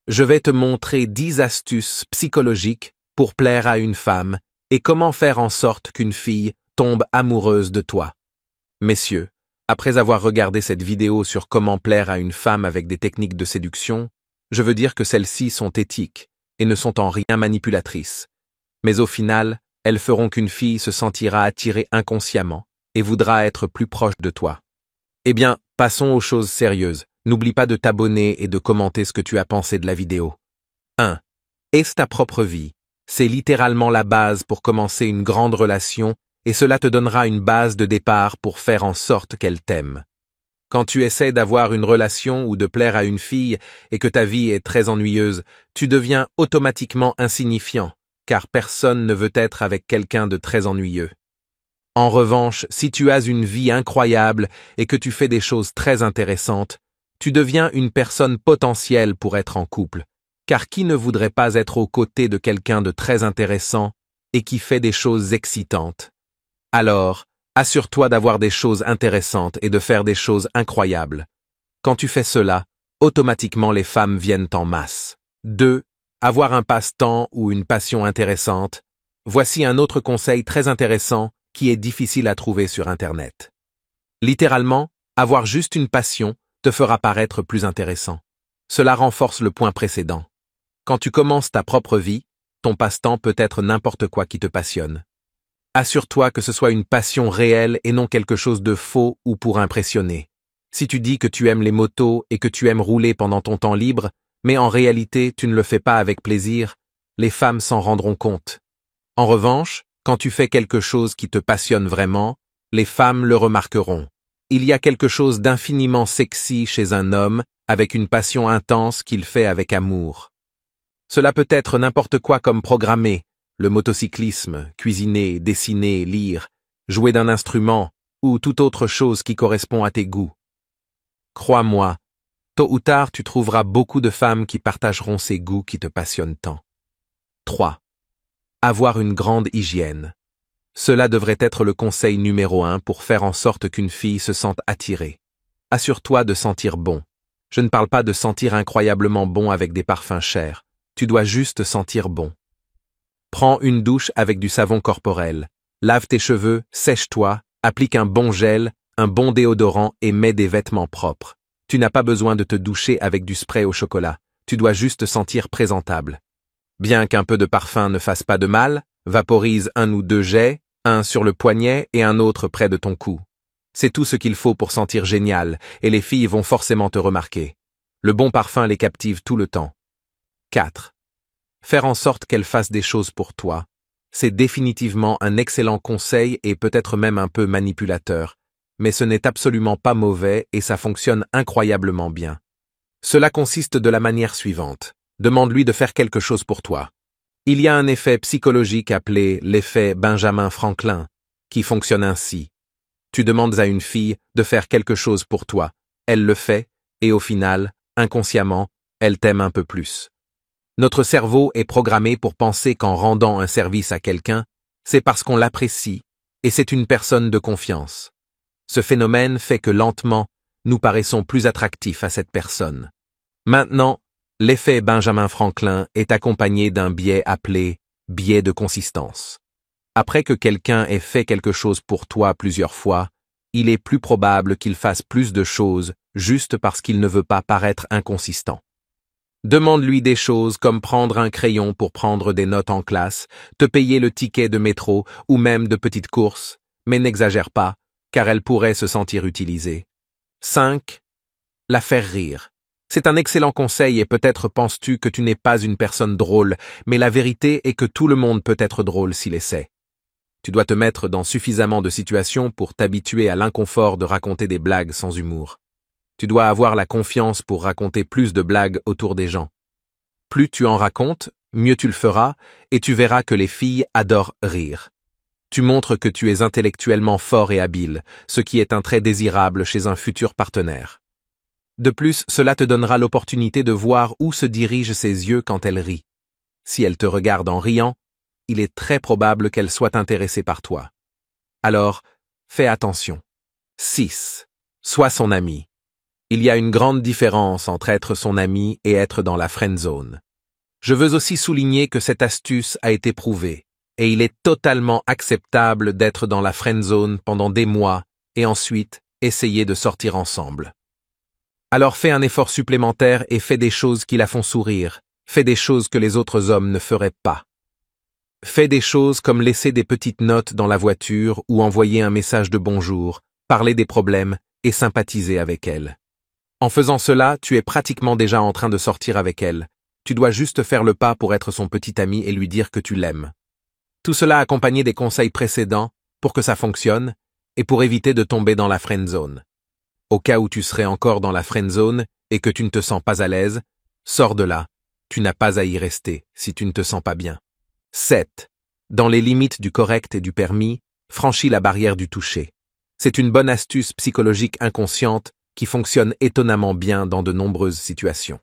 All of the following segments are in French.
Je vais te montrer 10 astuces psychologiques pour plaire à une femme et comment faire en sorte qu'une fille tombe amoureuse de toi. Messieurs, après avoir regardé cette vidéo sur comment plaire à une femme avec des techniques de séduction, je veux dire que celles-ci sont éthiques et ne sont en rien manipulatrices. Mais au final, elles feront qu'une fille se sentira attirée inconsciemment et voudra être plus proche de toi. Eh bien, passons aux choses sérieuses. N'oublie pas de t'abonner et de commenter ce que tu as pensé de la vidéo. 1. Aie ta propre vie. C'est littéralement la base pour commencer une grande relation et cela te donnera une base de départ pour faire en sorte qu'elle t'aime. Quand tu essaies d'avoir une relation ou de plaire à une fille et que ta vie est très ennuyeuse, tu deviens automatiquement insignifiant, car personne ne veut être avec quelqu'un de très ennuyeux. En revanche, si tu as une vie incroyable et que tu fais des choses très intéressantes, tu deviens une personne potentielle pour être en couple, car qui ne voudrait pas être aux côtés de quelqu'un de très intéressant et qui fait des choses excitantes? Alors, assure-toi d'avoir des choses intéressantes et de faire des choses incroyables. Quand tu fais cela, automatiquement les femmes viennent en masse. 2. Avoir un passe-temps ou une passion intéressante. Voici un autre conseil très intéressant qui est difficile à trouver sur Internet. Littéralement, avoir juste une passion te fera paraître plus intéressant. Cela renforce le point précédent. Quand tu commences ta propre vie, ton passe-temps peut être n'importe quoi qui te passionne. Assure-toi que ce soit une passion réelle et non quelque chose de faux ou pour impressionner. Si tu dis que tu aimes les motos et que tu aimes rouler pendant ton temps libre, mais en réalité tu ne le fais pas avec plaisir, les femmes s'en rendront compte. En revanche, quand tu fais quelque chose qui te passionne vraiment, les femmes le remarqueront. Il y a quelque chose d'infiniment sexy chez un homme avec une passion intense qu'il fait avec amour. Cela peut être n'importe quoi comme programmer, le motocyclisme, cuisiner, dessiner, lire, jouer d'un instrument ou toute autre chose qui correspond à tes goûts. Crois-moi, tôt ou tard tu trouveras beaucoup de femmes qui partageront ces goûts qui te passionnent tant. 3. Avoir une grande hygiène. Cela devrait être le conseil numéro 1 pour faire en sorte qu'une fille se sente attirée. Assure-toi de sentir bon. Je ne parle pas de sentir incroyablement bon avec des parfums chers. Tu dois juste sentir bon. Prends une douche avec du savon corporel. Lave tes cheveux, sèche-toi, applique un bon gel, un bon déodorant et mets des vêtements propres. Tu n'as pas besoin de te doucher avec du spray au chocolat. Tu dois juste te sentir présentable. Bien qu'un peu de parfum ne fasse pas de mal, vaporise 1 ou 2 jets, un sur le poignet et un autre près de ton cou. C'est tout ce qu'il faut pour sentir génial, et les filles vont forcément te remarquer. Le bon parfum les captive tout le temps. 4. Faire en sorte qu'elles fassent des choses pour toi. C'est définitivement un excellent conseil et peut-être même un peu manipulateur, mais ce n'est absolument pas mauvais et ça fonctionne incroyablement bien. Cela consiste de la manière suivante. Demande-lui de faire quelque chose pour toi. Il y a un effet psychologique appelé l'effet Benjamin Franklin, qui fonctionne ainsi. Tu demandes à une fille de faire quelque chose pour toi, elle le fait, et au final, inconsciemment, elle t'aime un peu plus. Notre cerveau est programmé pour penser qu'en rendant un service à quelqu'un, c'est parce qu'on l'apprécie, et c'est une personne de confiance. Ce phénomène fait que lentement, nous paraissons plus attractifs à cette personne. Maintenant, l'effet Benjamin Franklin est accompagné d'un biais appelé biais de consistance. Après que quelqu'un ait fait quelque chose pour toi plusieurs fois, il est plus probable qu'il fasse plus de choses juste parce qu'il ne veut pas paraître inconsistant. Demande-lui des choses comme prendre un crayon pour prendre des notes en classe, te payer le ticket de métro ou même de petites courses, mais n'exagère pas, car elle pourrait se sentir utilisée. 5. La faire rire. C'est un excellent conseil et peut-être penses-tu que tu n'es pas une personne drôle, mais la vérité est que tout le monde peut être drôle s'il essaie. Tu dois te mettre dans suffisamment de situations pour t'habituer à l'inconfort de raconter des blagues sans humour. Tu dois avoir la confiance pour raconter plus de blagues autour des gens. Plus tu en racontes, mieux tu le feras, et tu verras que les filles adorent rire. Tu montres que tu es intellectuellement fort et habile, ce qui est un trait désirable chez un futur partenaire. De plus, cela te donnera l'opportunité de voir où se dirigent ses yeux quand elle rit. Si elle te regarde en riant, il est très probable qu'elle soit intéressée par toi. Alors, fais attention. 6. Sois son ami. Il y a une grande différence entre être son ami et être dans la friend zone. Je veux aussi souligner que cette astuce a été prouvée, et il est totalement acceptable d'être dans la friend zone pendant des mois et ensuite essayer de sortir ensemble. Alors fais un effort supplémentaire et fais des choses qui la font sourire, fais des choses que les autres hommes ne feraient pas. Fais des choses comme laisser des petites notes dans la voiture ou envoyer un message de bonjour, parler des problèmes et sympathiser avec elle. En faisant cela, tu es pratiquement déjà en train de sortir avec elle. Tu dois juste faire le pas pour être son petit ami et lui dire que tu l'aimes. Tout cela accompagné des conseils précédents pour que ça fonctionne et pour éviter de tomber dans la friend zone. Au cas où tu serais encore dans la friend zone et que tu ne te sens pas à l'aise, sors de là. Tu n'as pas à y rester si tu ne te sens pas bien. 7. Dans les limites du correct et du permis, franchis la barrière du toucher. C'est une bonne astuce psychologique inconsciente qui fonctionne étonnamment bien dans de nombreuses situations.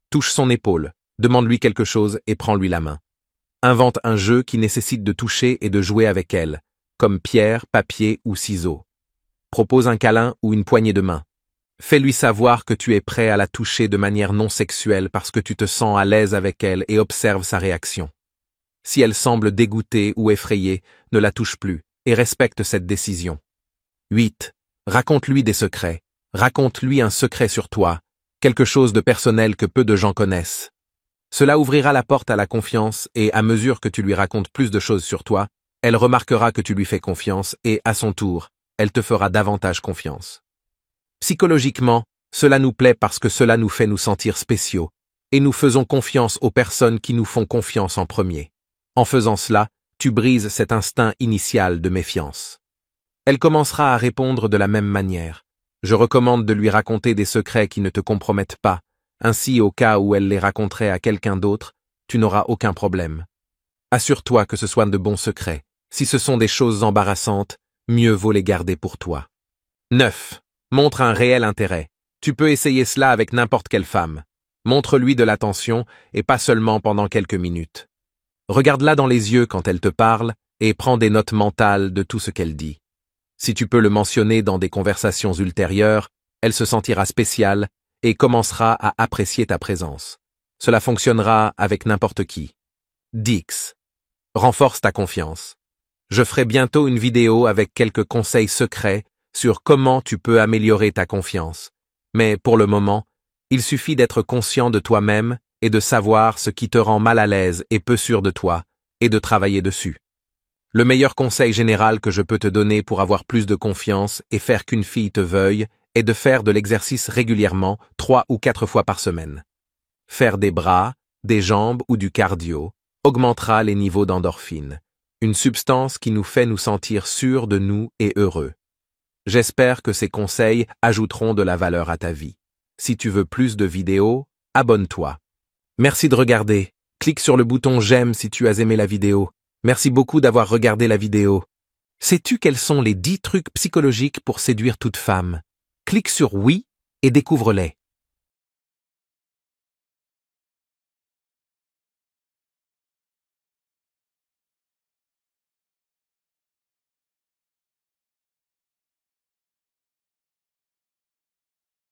Touche son épaule, demande-lui quelque chose et prends-lui la main. Invente un jeu qui nécessite de toucher et de jouer avec elle, comme pierre, papier ou ciseaux. Propose un câlin ou une poignée de main. Fais-lui savoir que tu es prêt à la toucher de manière non sexuelle parce que tu te sens à l'aise avec elle et observe sa réaction. Si elle semble dégoûtée ou effrayée, ne la touche plus et respecte cette décision. 8. Raconte-lui des secrets. Raconte-lui un secret sur toi, quelque chose de personnel que peu de gens connaissent. Cela ouvrira la porte à la confiance et à mesure que tu lui racontes plus de choses sur toi, elle remarquera que tu lui fais confiance et, à son tour, elle te fera davantage confiance. Psychologiquement, cela nous plaît parce que cela nous fait nous sentir spéciaux et nous faisons confiance aux personnes qui nous font confiance en premier. En faisant cela, tu brises cet instinct initial de méfiance. Elle commencera à répondre de la même manière. Je recommande de lui raconter des secrets qui ne te compromettent pas. Ainsi, au cas où elle les raconterait à quelqu'un d'autre, tu n'auras aucun problème. Assure-toi que ce soit de bons secrets. Si ce sont des choses embarrassantes, mieux vaut les garder pour toi. 9. Montre un réel intérêt. Tu peux essayer cela avec n'importe quelle femme. Montre-lui de l'attention et pas seulement pendant quelques minutes. Regarde-la dans les yeux quand elle te parle et prends des notes mentales de tout ce qu'elle dit. Si tu peux le mentionner dans des conversations ultérieures, elle se sentira spéciale et commencera à apprécier ta présence. Cela fonctionnera avec n'importe qui. 10. Renforce ta confiance. Je ferai bientôt une vidéo avec quelques conseils secrets sur comment tu peux améliorer ta confiance. Mais pour le moment, il suffit d'être conscient de toi-même et de savoir ce qui te rend mal à l'aise et peu sûr de toi, et de travailler dessus. Le meilleur conseil général que je peux te donner pour avoir plus de confiance et faire qu'une fille te veuille est de faire de l'exercice régulièrement 3 ou 4 fois par semaine. Faire des bras, des jambes ou du cardio augmentera les niveaux d'endorphine, une substance qui nous fait nous sentir sûrs de nous et heureux. J'espère que ces conseils ajouteront de la valeur à ta vie. Si tu veux plus de vidéos, abonne-toi. Merci de regarder. Clique sur le bouton j'aime si tu as aimé la vidéo. Merci beaucoup d'avoir regardé la vidéo. Sais-tu quels sont les 10 trucs psychologiques pour séduire toute femme? Clique sur oui et découvre-les.